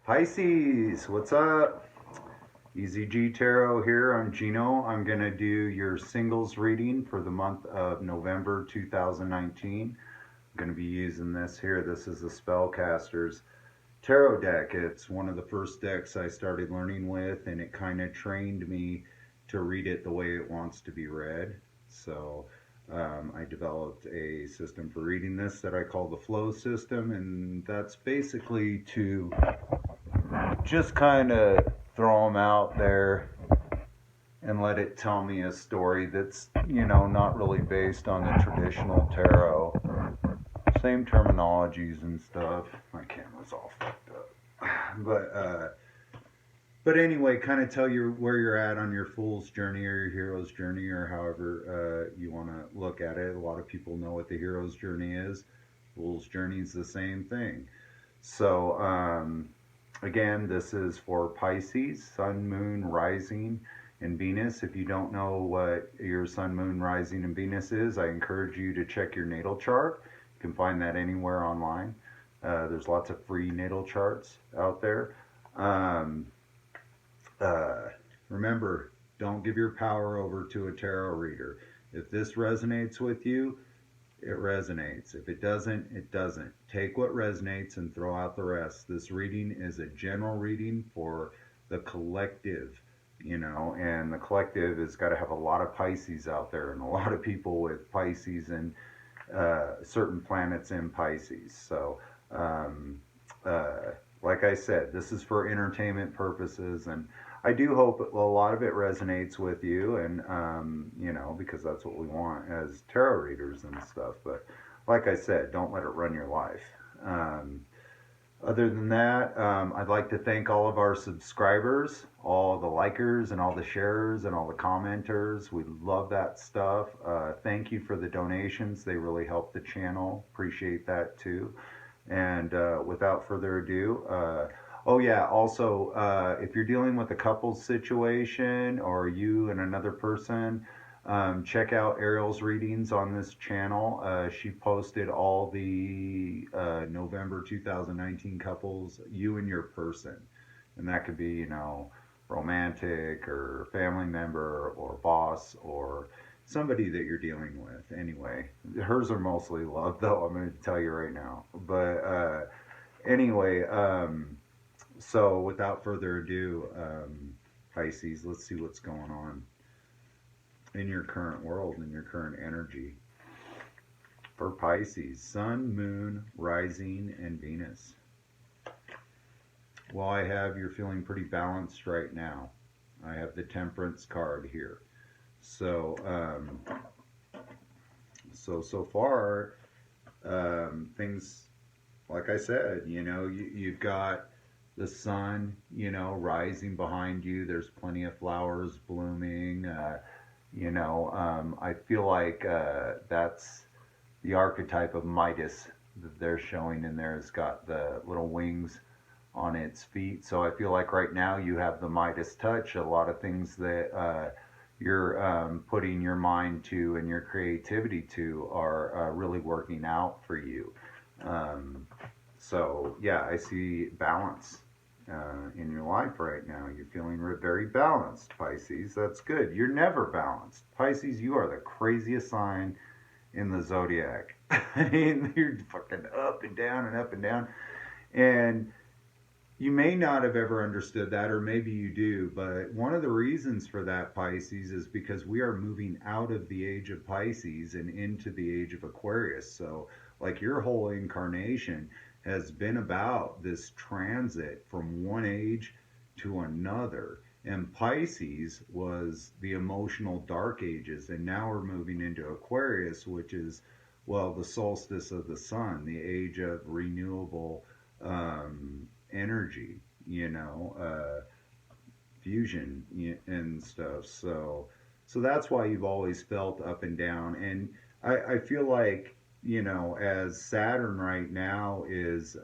Pisces, what's up? Easy G Tarot here. I'm Gino. I'm going to do your singles reading for the month of November 2019. I'm going to be using this here. This is the Spellcaster's Tarot deck. It's one of the first decks I started learning with, and it kind of trained me to read it the way it wants to be read. So I developed a system for reading this that I call the flow system, and that's basically to just kind of throw them out there and let it tell me a story that's, not really based on the traditional tarot. Same terminologies and stuff. My camera's all fucked up. But anyway, kind of tell you where you're at on your fool's journey or your hero's journey, or however you want to look at it. A lot of people know what the hero's journey is. Fool's journey is the same thing. So, again, this is for Pisces, Sun, Moon, Rising, and Venus. If you don't know what your Sun, Moon, Rising, and Venus is, I encourage you to check your natal chart. You can find that anywhere online. There's lots of free natal charts out there. Remember, don't give your power over to a tarot reader. If this resonates with you, it resonates. If it doesn't, it doesn't. Take what resonates and throw out the rest. This reading is a general reading for the collective, and the collective has got to have a lot of Pisces out there and a lot of people with Pisces and certain planets in Pisces. So, like I said, this is for entertainment purposes, and I do hope a lot of it resonates with you, and because that's what we want as tarot readers and stuff. But like I said, don't let it run your life. Other than that, I'd like to thank all of our subscribers, all the likers and all the sharers and all the commenters. We love that stuff. Thank you for the donations. They really help the channel. Appreciate that too. And without further ado, oh yeah, also, if you're dealing with a couples situation or you and another person, check out Ariel's readings on this channel. She posted all the November 2019 couples, you and your person. And that could be, romantic or family member or boss or somebody that you're dealing with. Anyway, hers are mostly love, though, I'm going to tell you right now. But anyway, so without further ado, Pisces, let's see what's going on in your current world, in your current energy. For Pisces, Sun, Moon, Rising, and Venus. Well, I have you're feeling pretty balanced right now. I have the Temperance card here. So, so far, things, like I said, you've got the sun, rising behind you. There's plenty of flowers blooming. I feel like that's the archetype of Midas that they're showing in there. It's got the little wings on its feet. So I feel like right now you have the Midas touch. A lot of things that you're putting your mind to and your creativity to are really working out for you. So yeah, I see balance in your life right now. You're feeling very balanced, Pisces. That's good. You're never balanced. Pisces, you are the craziest sign in the zodiac. I mean, you're fucking up and down and up and down. And you may not have ever understood that, or maybe you do, but one of the reasons for that, Pisces, is because we are moving out of the age of Pisces and into the age of Aquarius. So, like, your whole incarnation has been about this transit from one age to another. And Pisces was the emotional dark ages, and now we're moving into Aquarius, which is, well, the solstice of the sun, the age of renewable energy, fusion and stuff. So that's why you've always felt up and down. And I feel like, as Saturn right now is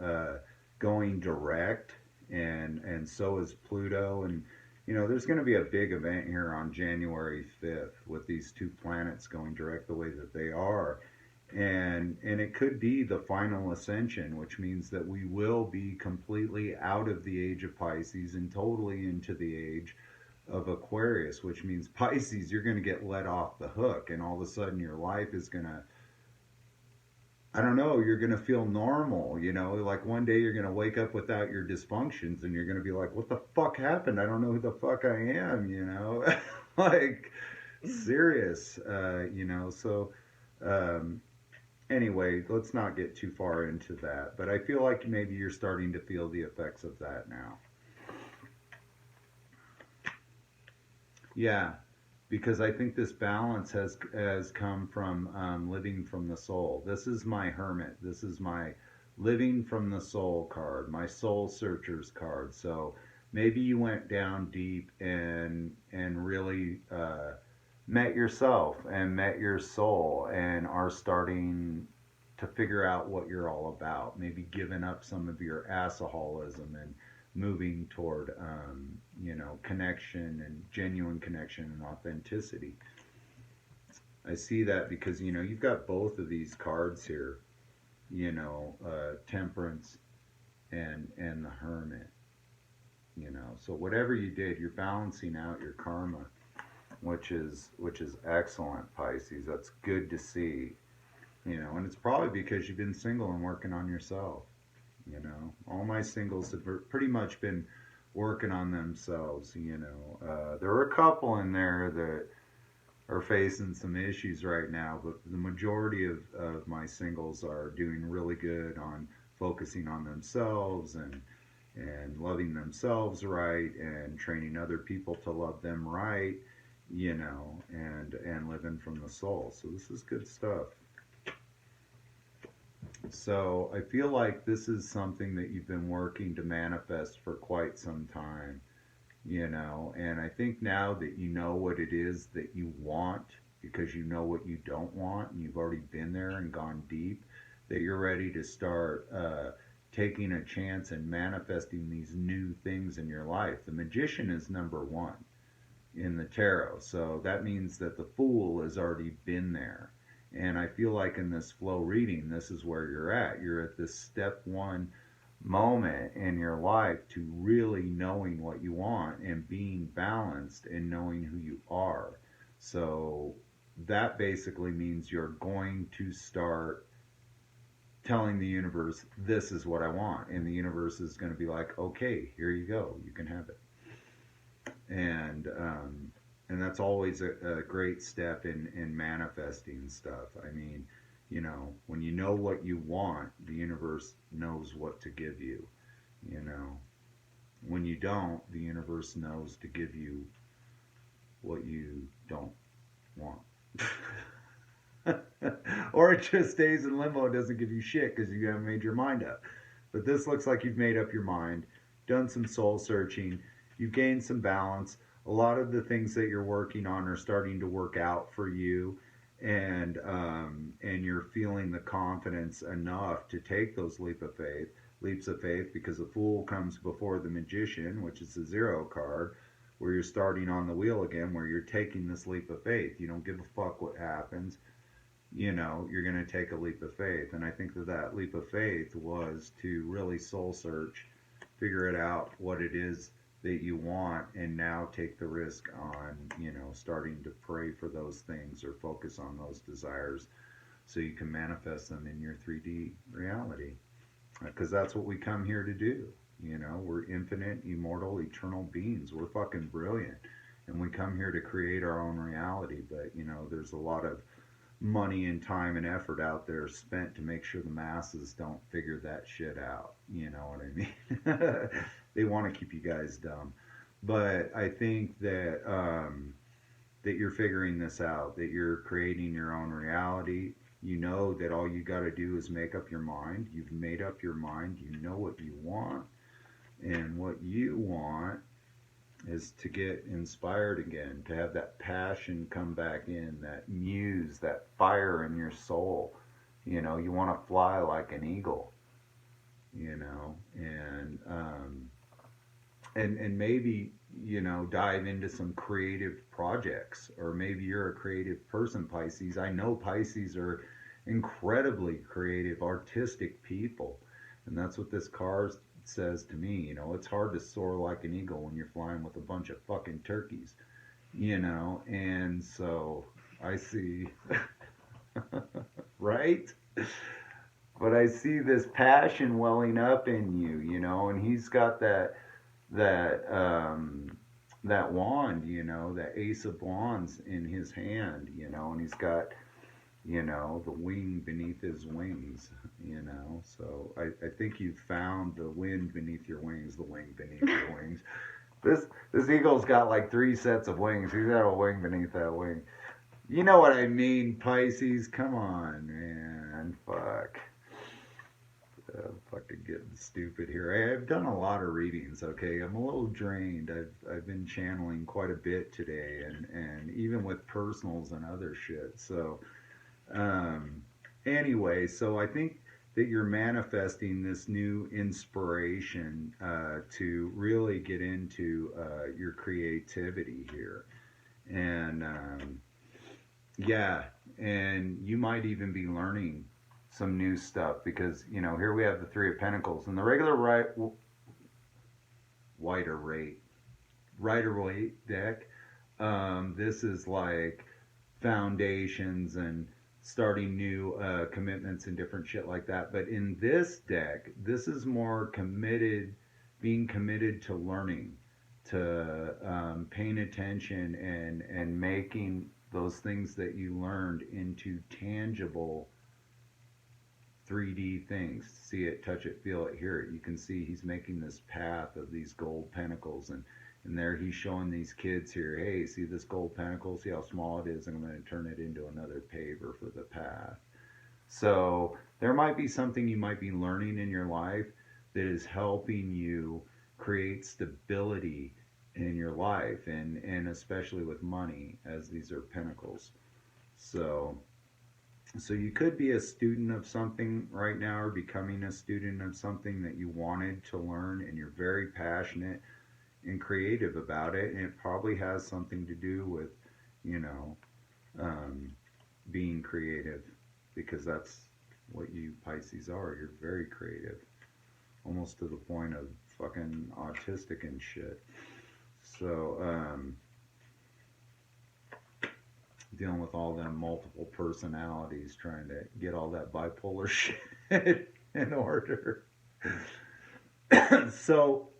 going direct, and so is Pluto, and there's going to be a big event here on January 5th with these two planets going direct the way that they are. And it could be the final ascension, which means that we will be completely out of the age of Pisces and totally into the age of Aquarius, which means Pisces, you're going to get let off the hook, and all of a sudden your life is going to, I don't know, you're going to feel normal, you know, like one day you're going to wake up without your dysfunctions and you're going to be like, what the fuck happened? I don't know who the fuck I am, you know? Like, serious, you know, so um, anyway, let's not get too far into that, but I feel like maybe you're starting to feel the effects of that now. Yeah, because I think this balance has come from living from the soul. This is my hermit. This is my living from the soul card, my soul searchers card. So maybe you went down deep and really met yourself and met your soul and are starting to figure out what you're all about. Maybe giving up some of your assaholism and moving toward you know, connection and genuine connection and authenticity. I see that because you know you've got both of these cards here, you know, temperance and the hermit, you know. So whatever you did, you're balancing out your karma, which is excellent, Pisces. That's good to see, you know, and it's probably because you've been single and working on yourself. You know, all my singles have pretty much been working on themselves. You know, there are a couple in there that are facing some issues right now, but the majority of my singles are doing really good on focusing on themselves and loving themselves right and training other people to love them right, you know, and living from the soul. So this is good stuff. So I feel like this is something that you've been working to manifest for quite some time, you know, and I think now that you know what it is that you want, because you know what you don't want, and you've already been there and gone deep, that you're ready to start taking a chance and manifesting these new things in your life. The magician is number one in the tarot. So that means that the fool has already been there. And I feel like in this flow reading, this is where you're at. You're at this step one moment in your life to really knowing what you want and being balanced and knowing who you are. So that basically means you're going to start telling the universe, this is what I want. And the universe is going to be like, okay, here you go. You can have it. And that's always a great step in manifesting stuff. I mean, you know, when you know what you want, the universe knows what to give you. You know, when you don't, the universe knows to give you what you don't want. Or it just stays in limbo and doesn't give you shit because you haven't made your mind up. But this looks like you've made up your mind, done some soul searching, you've gained some balance. A lot of the things that you're working on are starting to work out for you, and you're feeling the confidence enough to take those leaps of faith, because the fool comes before the magician, which is the zero card, where you're starting on the wheel again, where you're taking this leap of faith. You don't give a fuck what happens, you know, you're going to take a leap of faith. And I think that that leap of faith was to really soul search, figure it out what it is that you want, and now take the risk on, you know, starting to pray for those things or focus on those desires so you can manifest them in your 3D reality. Because that's what we come here to do. You know, we're infinite, immortal, eternal beings. We're fucking brilliant. And we come here to create our own reality. But, you know, there's a lot of money and time and effort out there spent to make sure the masses don't figure that shit out. You know what I mean? They want to keep you guys dumb. But I think that that you're figuring this out, that you're creating your own reality. You know that all you got to do is make up your mind. You've made up your mind. You know what you want. And what you want is to get inspired again, to have that passion come back in, that muse, that fire in your soul. You know, you want to fly like an eagle, you know, and maybe, you know, dive into some creative projects, or maybe you're a creative person, Pisces. I know Pisces are incredibly creative, artistic people. And that's what this card says to me. You know, it's hard to soar like an eagle when you're flying with a bunch of fucking turkeys, you know? And so I see, right? But I see this passion welling up in you, you know, and he's got that that wand, you know, that ace of wands in his hand, you know, and he's got, you know, the wing beneath his wings, you know. So I think you've found the wind beneath your wings, the wing beneath your wings. This eagle's got like 3 sets of wings. He's got a wing beneath that wing. You know what I mean, Pisces? Come on, man. Fuck. I'm fucking getting stupid here. I've done a lot of readings, okay? I'm a little drained. I've been channeling quite a bit today, and even with personals and other shit. So, anyway, so I think that you're manifesting this new inspiration to really get into your creativity here. And yeah, and you might even be learning some new stuff because, you know, here we have the Three of Pentacles and the regular Rider Waite deck. This is like foundations and starting new commitments and different shit like that. But in this deck, this is more committed, being committed to learning, to paying attention and making those things that you learned into tangible 3D things. See it, touch it, feel it, hear it. You can see he's making this path of these gold pentacles, and there he's showing these kids here, hey, see this gold pentacle? See how small it is? And I'm going to turn it into another paver for the path. So there might be something you might be learning in your life that is helping you create stability in your life, and especially with money, as these are pentacles. So you could be a student of something right now, or becoming a student of something that you wanted to learn, and you're very passionate and creative about it, and it probably has something to do with, you know, being creative, because that's what you Pisces are. You're very creative, almost to the point of fucking autistic and shit. So, dealing with all them multiple personalities, trying to get all that bipolar shit in order. So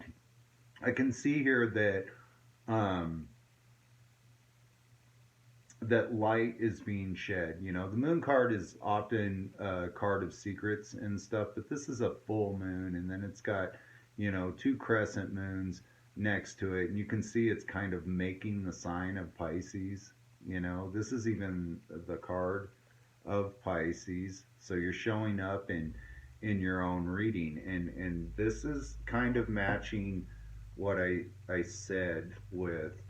I can see here that that light is being shed. You know, the moon card is often a card of secrets and stuff, but this is a full moon, and then it's got, you know, 2 crescent moons next to it, and you can see it's kind of making the sign of Pisces. You know, this is even the card of Pisces. So you're showing up in your own reading, and this is kind of matching what I said with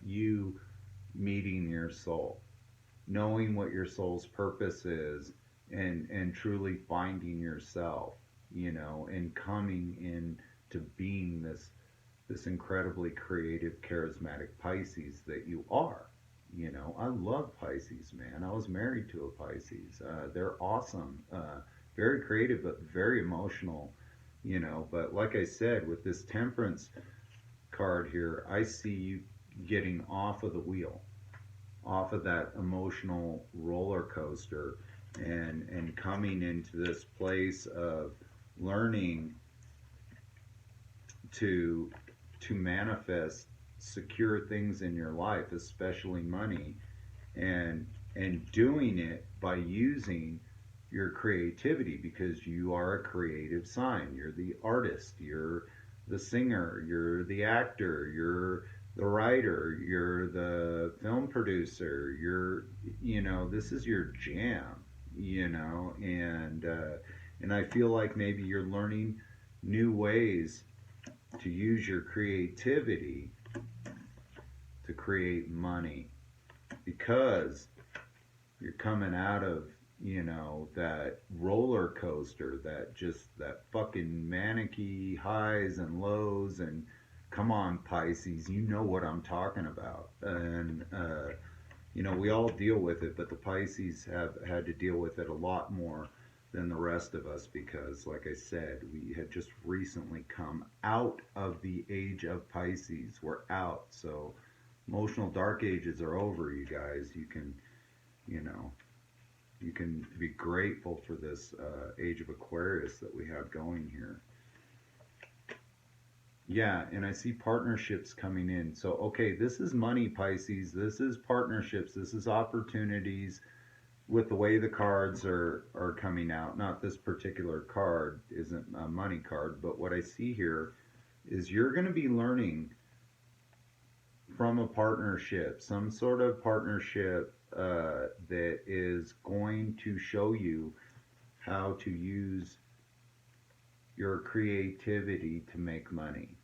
you meeting your soul, knowing what your soul's purpose is, and truly finding yourself, you know, and coming in to being this incredibly creative, charismatic Pisces that you are. You know, I love Pisces, man. I was married to a Pisces. They're awesome, very creative, but very emotional, you know. But like I said, with this Temperance card here, I see you getting off of the wheel, off of that emotional roller coaster, and coming into this place of learning to manifest secure things in your life, especially money, and doing it by using your creativity, because you are a creative sign. You're the artist, you're the singer, you're the actor, you're the writer, you're the film producer, you're, you know, this is your jam, you know. And I feel like maybe you're learning new ways to use your creativity to create money, because you're coming out of, you know, that roller coaster, that fucking manicky highs and lows. And come on, Pisces, you know what I'm talking about. And You know, we all deal with it, but the Pisces have had to deal with it a lot more than the rest of us because, like I said, we had just recently come out of the age of Pisces. We're out. So emotional dark ages are over, you guys. You can, you know, you can be grateful for this age of Aquarius that we have going here. Yeah, and I see partnerships coming in. So, okay, this is money, Pisces. This is partnerships. This is opportunities with the way the cards are coming out. Not this particular card isn't a money card, but what I see here is you're going to be learning from a partnership, some sort of partnership that is going to show you how to use your creativity to make money.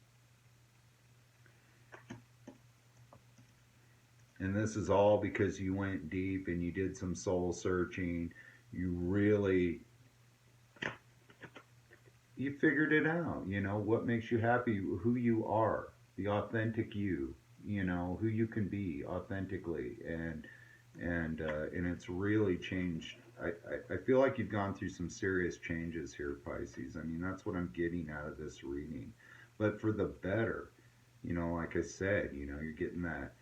And this is all because you went deep and you did some soul searching. You really, you figured it out. You know, what makes you happy, who you are, the authentic you know, who you can be authentically. And it's really changed. I feel like you've gone through some serious changes here, Pisces. I mean, that's what I'm getting out of this reading. But for the better, you know, like I said, you know, you're getting that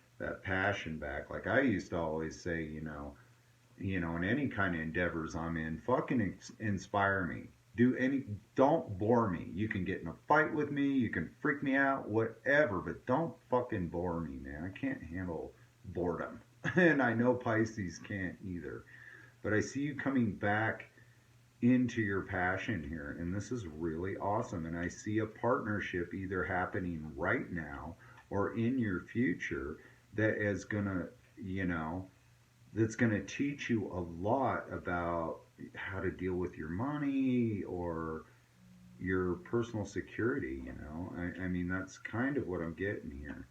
passion back. Like I used to always say, in any kind of endeavors I'm in, fucking inspire me. Don't bore me. You can get in a fight with me, you can freak me out, whatever, but don't fucking bore me, man. I can't handle boredom. And I know Pisces can't either. But I see you coming back into your passion here, and this is really awesome. And I see a partnership either happening right now or in your future that is gonna, that's gonna teach you a lot about how to deal with your money or your personal security. I mean, that's kind of what I'm getting here.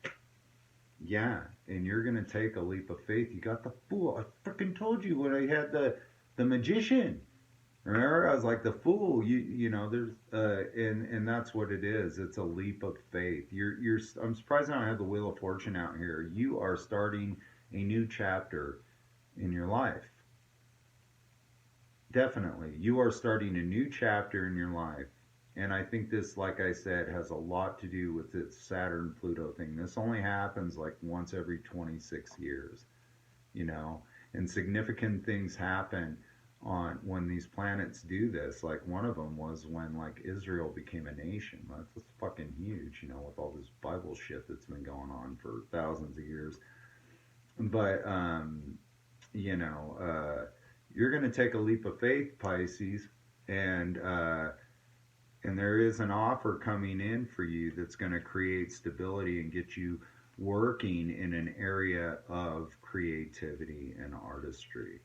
Yeah, and you're gonna take a leap of faith. You got the Fool. I freaking told you when I had the Magician. Remember, I was like the Fool. There's and that's what it is. It's a leap of faith. I'm surprised I don't have the Wheel of Fortune out here. You are starting a new chapter in your life. Definitely, you are starting a new chapter in your life. And I think this, like I said, has a lot to do with this Saturn Pluto thing. This only happens like once every 26 years, and significant things happen on when these planets do this. Like one of them was when like Israel became a nation. That's fucking huge, with all this Bible shit that's been going on for thousands of years. But, you're going to take a leap of faith, Pisces, and there is an offer coming in for you that's going to create stability and get you working in an area of creativity and artistry.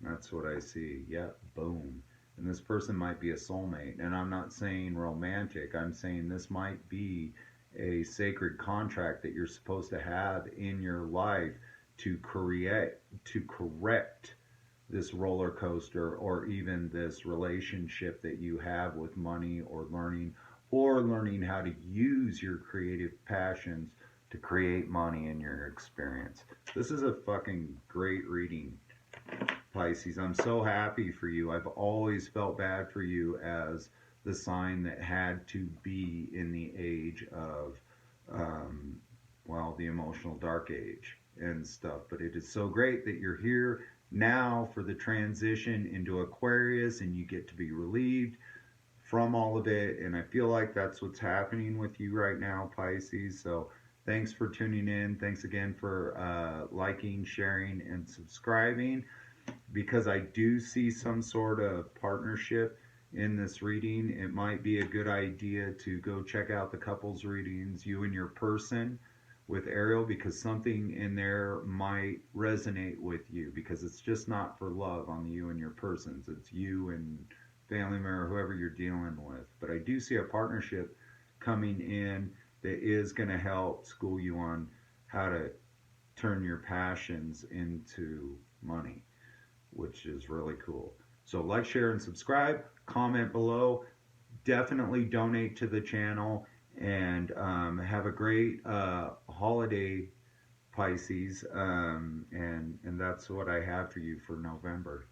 That's what I see. Yeah, boom. And this person might be a soulmate. And I'm not saying romantic. I'm saying this might be a sacred contract that you're supposed to have in your life to correct this roller coaster or even this relationship that you have with money or learning how to use your creative passions to create money in your experience. This is a fucking great reading, Pisces. I'm so happy for you. I've always felt bad for you as the sign that had to be in the age of, the emotional dark age and stuff. But it is so great that you're here now for the transition into Aquarius and you get to be relieved from all of it. And I feel like that's what's happening with you right now, Pisces. So thanks for tuning in. Thanks again for liking, sharing, and subscribing, because I do see some sort of partnership in this reading. It might be a good idea to go check out the couples readings, you and your person, with Ariel, because something in there might resonate with you, because it's just not for love on the you and your persons. It's you and family member, whoever you're dealing with. But I do see a partnership coming in that is going to help school you on how to turn your passions into money, which is really cool. So like, share, and subscribe. Comment below. Definitely donate to the channel. And have a great holiday Pisces, and that's what I have for you for November.